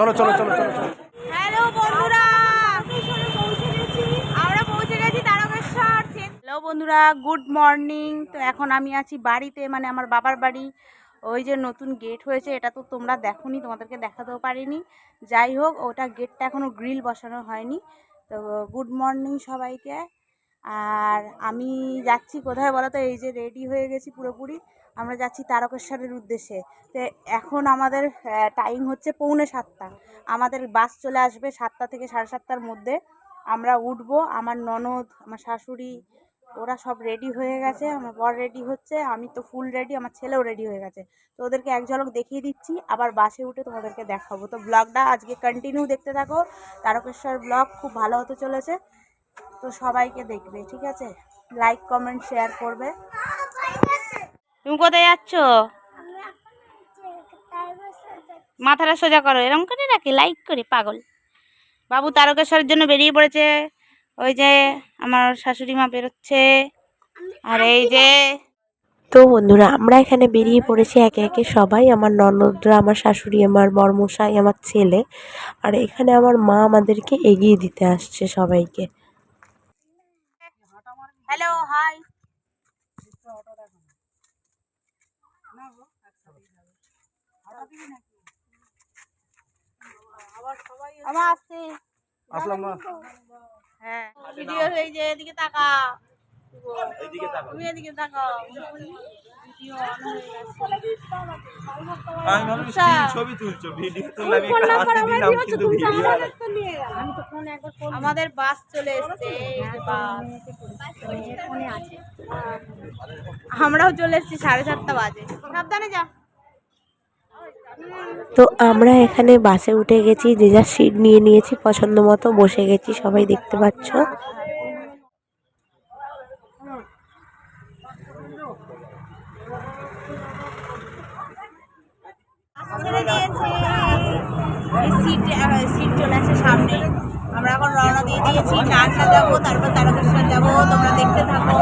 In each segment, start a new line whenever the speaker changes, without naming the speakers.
চলো চলো চলো চলো চলো।
হ্যালো বন্ধুরা, আমরা পৌঁছে গেছি তারকেশ্বর। হ্যালো বন্ধুরা, গুড মর্নিং। তো এখন আমি আছি বাড়িতে, মানে আমার বাবার বাড়ি। ওই যে নতুন গেট হয়েছে, এটা তো তোমরা দেখোনি, তোমাদেরকে দেখাতেও পারিনি। যাই হোক, ওটা গেটটা এখনও গ্রিল বসানো হয়নি। তো গুড মর্নিং সবাইকে। আর আমি যাচ্ছি কোথায় বলো তো, এই যে রেডি হয়ে গেছি পুরোপুরি। আমরা যাচ্ছি তারকেশ্বরের উদ্দেশ্যে। তো এখন আমাদের টাইম হচ্ছে 6:45। আমাদের বাস চলে আসবে 7টা থেকে 7:30টার মধ্যে। আমরা উঠবো, আমার ননদ, আমার শাশুড়ি, ওরা সব রেডি হয়ে গেছে। আমার বর রেডি হচ্ছে, আমি তো ফুল রেডি, আমার ছেলেও রেডি হয়ে গেছে। তো ওদেরকে এক ঝলক দেখিয়ে দিচ্ছি, আবার বাসে উঠে তোমাদেরকে দেখাবো। তো ব্লগটা আজকে কন্টিনিউ দেখতে থাকো। তারকেশ্বর ব্লগ খুব ভালো হতে চলেছে, তো সবাইকে দেখবে, ঠিক আছে? লাইক কমেন্ট শেয়ার করবে। তুমি কোথায় যাচ্ছ? মাথাটা সোজা করো, এরকম করে রাখি লাইক করে, পাগল বাবু তারকেশ্বরের জন্য বেরিয়ে পড়েছে। ওই যে আমার শাশুড়ি মা বেরোচ্ছে, আর এই যে
তো বন্ধুরা, আমরা এখানে বেরিয়ে পড়েছি একে একে সবাই, আমার ননদরা, আমার শাশুড়ি, আমার বরমশাই, আমার ছেলে। আর এখানে আমার মা আমাদেরকে এগিয়ে দিতে আসছে সবাইকে।
Hello hi. আমার আসছে,
আসলাম না।
হ্যাঁ ভিডিও হয়ে যে, এদিকে তাকা, তুমি এদিকে তাকাও। ভিডিও অন হয়ে গেছে।
আমি ভাবলাম স্টিল ছবি তুলছো, ভিডিও তুললে আমি একটা হাসি দিলাম, কিন্তু ভিডিও
আমাদের বাস চলে এসেছে, আমরাও চলে এসেছি, 7:30 বাজে। সাবধানে যা।
তো আমরা এখানে বাসে উঠে গেছি, যে যার সিট নিয়ে নিয়েছি, পছন্দ মতো বসে গেছি, সবাই দেখতে পাচ্ছ।
ছেড়ে দিয়েছে, সিট চলে আসে সামনে। আমরা এখন রওনা দিয়ে দিয়েছি, নাচা যাবো, তারপর তারকেশ্বর যাবো। তোমরা দেখতে থাকো।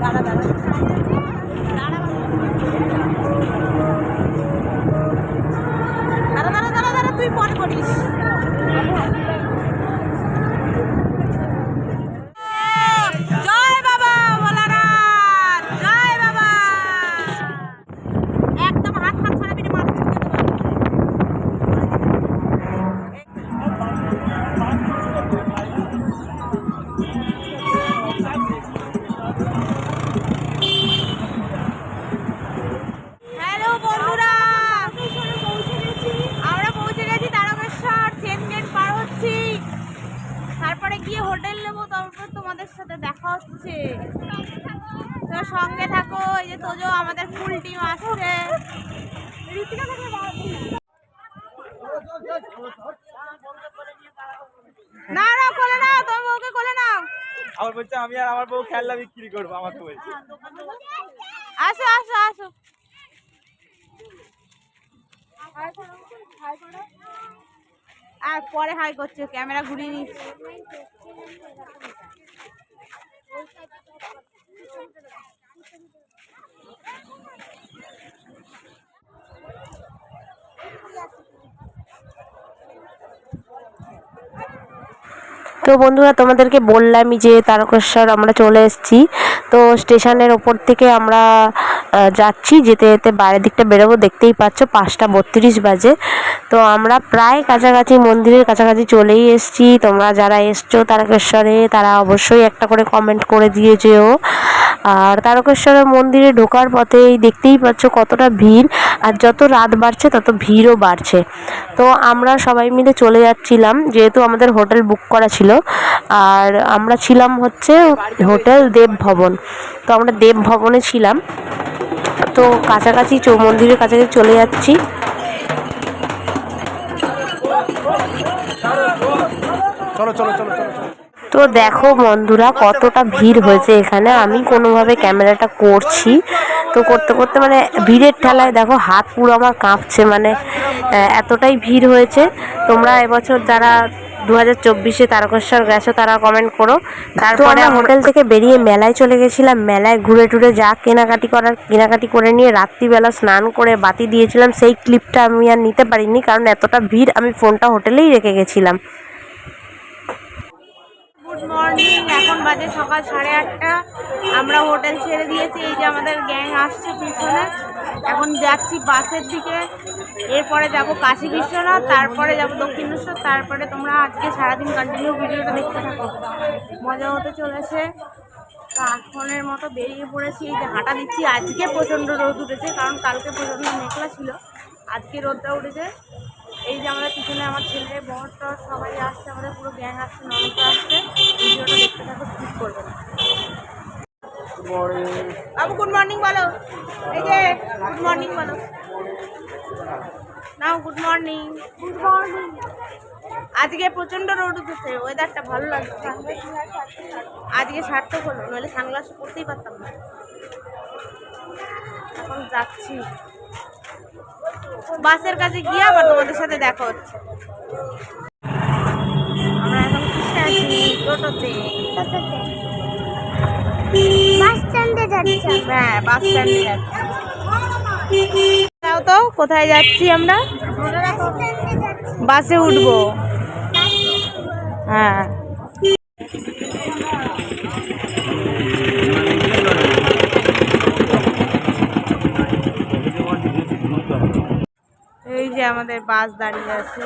দাঁড়া দাঁড়া দাঁড়া দাঁড়া দাঁড়া দাঁড়া দাঁড়া, তুই পরে করিস। জয় বাবা ভোলানাথ, জয় বাবা। একদম হাত হাত ছাড়াবি না, মাথা ঝুঁকে দেবো। হ্যালো বন্ধুরা, আমরা পৌঁছে গেছি তারকেশ্বর। চেন গেট পার হচ্ছি, তারপরে গিয়ে হোটেল নেবো, তারপর তোমাদের সাথে দেখা হচ্ছে। তো সঙ্গে থাকো। এই যে তোজো, আমাদের ফুল টিম আসছে। না না, কোলে নাও, তোমার বউকে কোলে নাও।
আবার বলছে আমি আর আমার বউ খেলনা বিক্রি করবো, আমাকে বলছে।
আসো আসো আসো। আর পরে হাই করছো, ক্যামেরা ঘুরিয়ে নিচ্ছি।
তো বন্ধুরা, তোমাদেরকে বললামই যে তারকেশ্বর আমরা চলে এসেছি। তো স্টেশনের ওপর থেকে আমরা যাচ্ছি, যেতে যেতে বাইরের দিকটা বেরোবো। দেখতেই পাচ্ছ 5:32 বাজে। তো আমরা প্রায় কাছাকাছি, মন্দিরের কাছাকাছি চলেই এসেছি। তোমরা যারা এসছো তারকেশ্বরে, তারা অবশ্যই একটা করে কমেন্ট করে দিয়ে যেও। আর তারকেশ্বরের মন্দিরে ঢোকার পথেই দেখতেই পাচ্ছ কতটা ভিড়, আর যত রাত বাড়ছে তত ভিড়ও বাড়ছে। তো আমরা সবাই মিলে চলে যাচ্ছিলাম, যেহেতু আমাদের হোটেল বুক করা ছিল। আর আমরা ছিলাম হচ্ছে হোটেল দেবভবন। তো আমরা দেবভবনে ছিলাম। তো কাছাকাছি, মন্দিরের কাছাকাছি চলে যাচ্ছি।
চলো চলো চলো চলো।
তো দেখো বন্ধুরা, কতটা ভিড় হয়েছে এখানে। আমি কোনোভাবে ক্যামেরাটা করছি, তো করতে করতে মানে ভিড়ের ঠেলায় দেখো হাত পুরো আমার কাঁপছে, মানে এতটাই ভিড় হয়েছে। তোমরা এবছর যারা 2024-এ তারকেশ্বর গেছো তারা কমেন্ট করো। তারপরে হোটেল থেকে বেরিয়ে মেলায় চলে গেছিলাম। মেলায় ঘুরে টুরে যা কেনাকাটি করার কেনাকাটি করে নিয়ে রাত্রিবেলা স্নান করে বাতি দিয়েছিলাম। সেই ক্লিপটা আমি আর নিতে পারিনি, কারণ এতটা ভিড়, আমি ফোনটা হোটেলেই রেখে গেছিলাম।
গুড মর্নিং, এখন বাজে সকাল 8:30। আমরা হোটেল ছেড়ে দিয়েছি। এই যে আমাদের গ্যাং আসছে পিছনে। এখন যাচ্ছি বাসের দিকে। এরপরে যাব কাশী বিশ্বনাথ, তারপরে যাব দক্ষিণেশ্বর, তারপরে তোমরা আজকে সারাদিন কন্টিনিউ ভিডিওটা দেখতে থাকো, মজা হতে চলেছে। তো এখনের মতো বেরিয়ে পড়েছি। এই যে হাঁটা দিচ্ছি। আজকে প্রচণ্ড রোদ উঠেছে, কারণ কালকে প্রচণ্ড মেঘলা ছিল, আজকে রোদটা উঠেছে। এই যে আমাদের পিছনে আমার ছেলে বর টর সবাই আসছে, আমাদের পুরো গ্যাং আসছে, ননদ আসছে। ভিডিওটা দেখতে থাকো, স্কিপ করবে না। বাবু গুড মর্নিং বলো। এই যে গুড মর্নিং বলো নাও, গুড মর্নিং। Good morning. আজকে প্রচণ্ড রোদ উঠেছে, ওয়েদারটা ভালো লাগছে। আজকে সার্থক হলো, নইলে সানগ্লাস পরতেই পারতাম না। এখন যাচ্ছি বাসের কাছে গিয়ে আবার তোমাদের সাথে দেখা হচ্ছে। আমরা এখন কিসে আছি? টোটোতে। বাস স্ট্যান্ডে যাচ্ছি। হ্যাঁ, বাস স্ট্যান্ডে যাচ্ছি। যাও তো, কোথায় যাচ্ছি আমরা? বাসে উঠবো। হ্যাঁ, এই যে আমাদের বাস দাঁড়িয়ে আছে।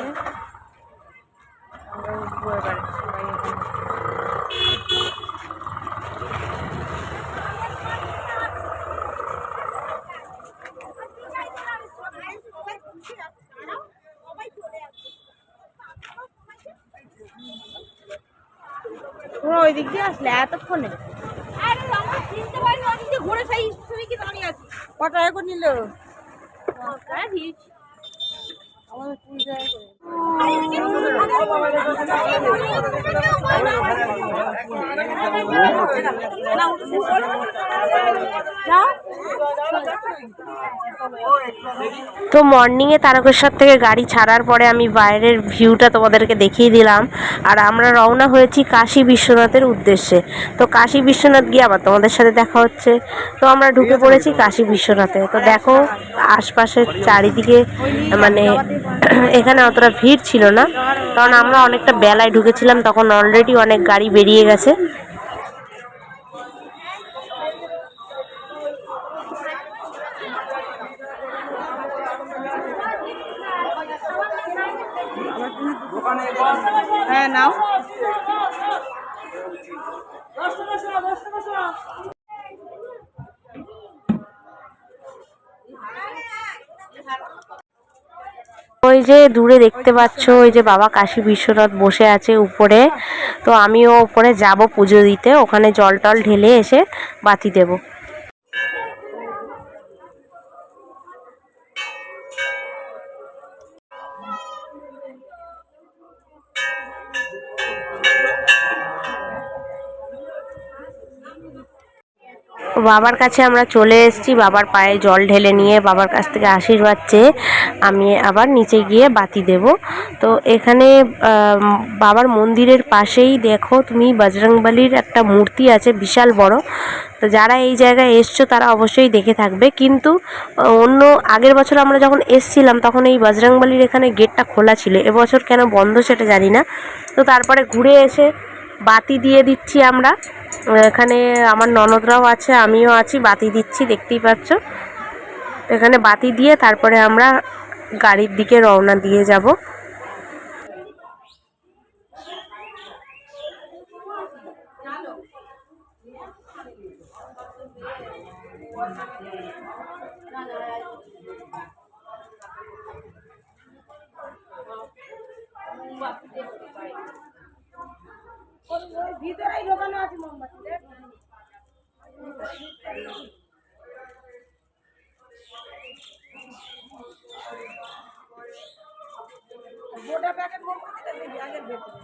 আমরা উঠবো এবারে সবাই এখানে। ওই দিক দিয়ে আসলে এতক্ষণে কত টাকা করে নিল? আমাদের 20 টাকা করে।
তো মর্নিংয়ে তারকেশ্বর থেকে গাড়ি ছাড়ার পরে আমি বাইরের ভিউটা তোমাদেরকে দেখিয়ে দিলাম। আর আমরা রওনা হয়েছি কাশী বিশ্বনাথের উদ্দেশ্যে। তো কাশী বিশ্বনাথ গিয়ে আবার তোমাদের সাথে দেখা হচ্ছে। তো আমরা ঢুকে পড়েছি কাশী বিশ্বনাথে। তো দেখো আশপাশের চারিদিকে মানে এখানে অতটা ভিড় ছিল না, কারণ আমরা অনেকটা বেলায় ঢুকেছিলাম, তখন অলরেডি অনেক গাড়ি বেরিয়ে গেছে।
হ্যাঁ নাও।
ওই যে দূরে দেখতে পাচ্ছ, ওই যে বাবা কাশী বিশ্বনাথ বসে আছে উপরে। তো আমিও উপরে যাব পুজো দিতে, ওখানে জল টল ঢেলে এসে বাতি দেব। বাবার কাছে আমরা চলে এসেছি। বাবার পায়ে জল ঢেলে নিয়ে বাবার কাছ থেকে আশীর্বাদ চেয়ে আমি আবার নিচে গিয়ে বাতি দেব। তো এখানে বাবার মন্দিরের পাশেই দেখো তুমি বজরংবলীর একটা মূর্তি আছে বিশাল বড়। তো যারা এই জায়গায় এসছো তারা অবশ্যই দেখে থাকবে। কিন্তু অন্য আগের বছর আমরা যখন এসছিলাম তখন এই বজরংবলীর এখানে গেটটা খোলা ছিল, এবছর কেন বন্ধ সেটা জানি না। তো তারপরে ঘুরে এসে বাতি দিয়ে দিচ্ছি আমরা। এখানে আমার ননদরাও আছে, আমিও আছি, বাতি দিচ্ছি, দেখতেই পাচ্ছ। এখানে বাতি দিয়ে তারপরে আমরা গাড়ির দিকে রওনা দিয়ে যাব।
ভিতরেই ঢোকানো আছে মোমবাতি। গোটা প্যাকেট মোমবাতিটা দিবি আগের ভেতরে।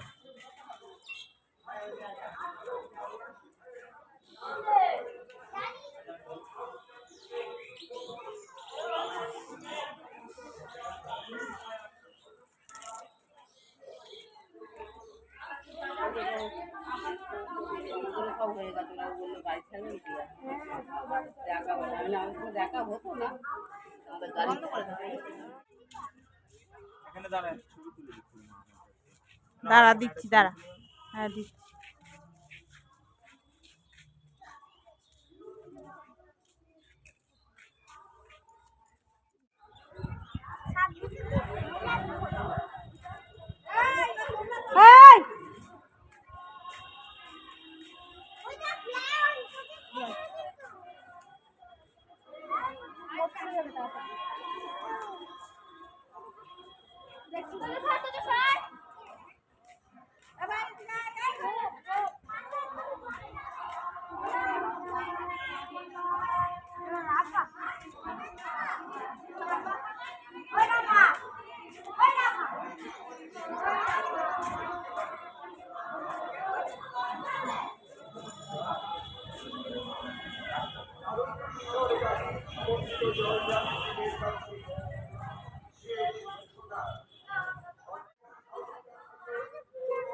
এখানে দাঁড়ায় ছবি তুলে দিচ্ছি।
দাঁড়া দিচ্ছি, দাঁড়া। হ্যাঁ দিচ্ছি। এই!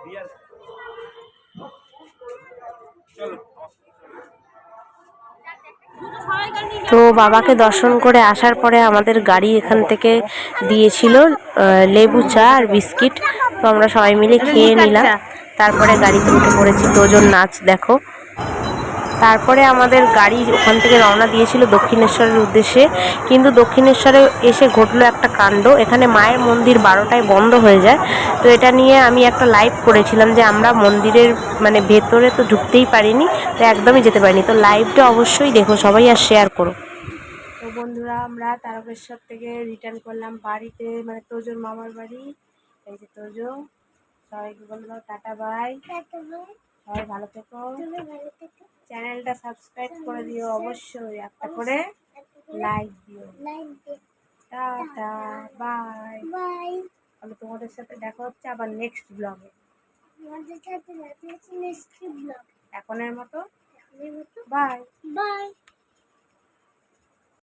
রিয়াজ চলো।
তো বাবাকে দর্শন করে আসার পরে আমাদের গাড়ি এখান থেকে দিয়েছিল লেবু চা আর বিস্কিট। তো আমরা সবাই মিলে খেয়ে নিলাম, তারপরে গাড়িতে উঠে পড়েছি। দুজন নাচ দেখো। তারপরে আমাদের গাড়ি ওখান থেকে রওনা দিয়েছিল দক্ষিণেশ্বরের উদ্দেশ্যে, কিন্তু দক্ষিণেশ্বরে এসে ঘটলো একটা কাণ্ড। এখানে মায়ের মন্দির 12টায় বন্ধ হয়ে যায়। তো এটা নিয়ে আমি একটা লাইভ করেছিলাম যে আমরা মন্দিরের মানে ভেতরে তো ঢুকতেই পারিনি, তো একদমই যেতে পারিনি। তো লাইভটা অবশ্যই দেখো সবাই আর শেয়ার করো। তো বন্ধুরা আমরা তারকেশ্বর থেকে রিটার্ন করলাম বাড়িতে, মানে তোজোর মামার বাড়ি। এই যে তোজো, সবাইকে বললো টাটা বাই। সবাই ভালো থেকো, চ্যানেলটা সাবস্ক্রাইব করে দিও, অবশ্যই একটা করে লাইক দিও। Tata bye bye. তাহলে তোমাদের সাথে দেখা হচ্ছে আবার নেক্সট ব্লগে। এখনের মতো বাই বাই।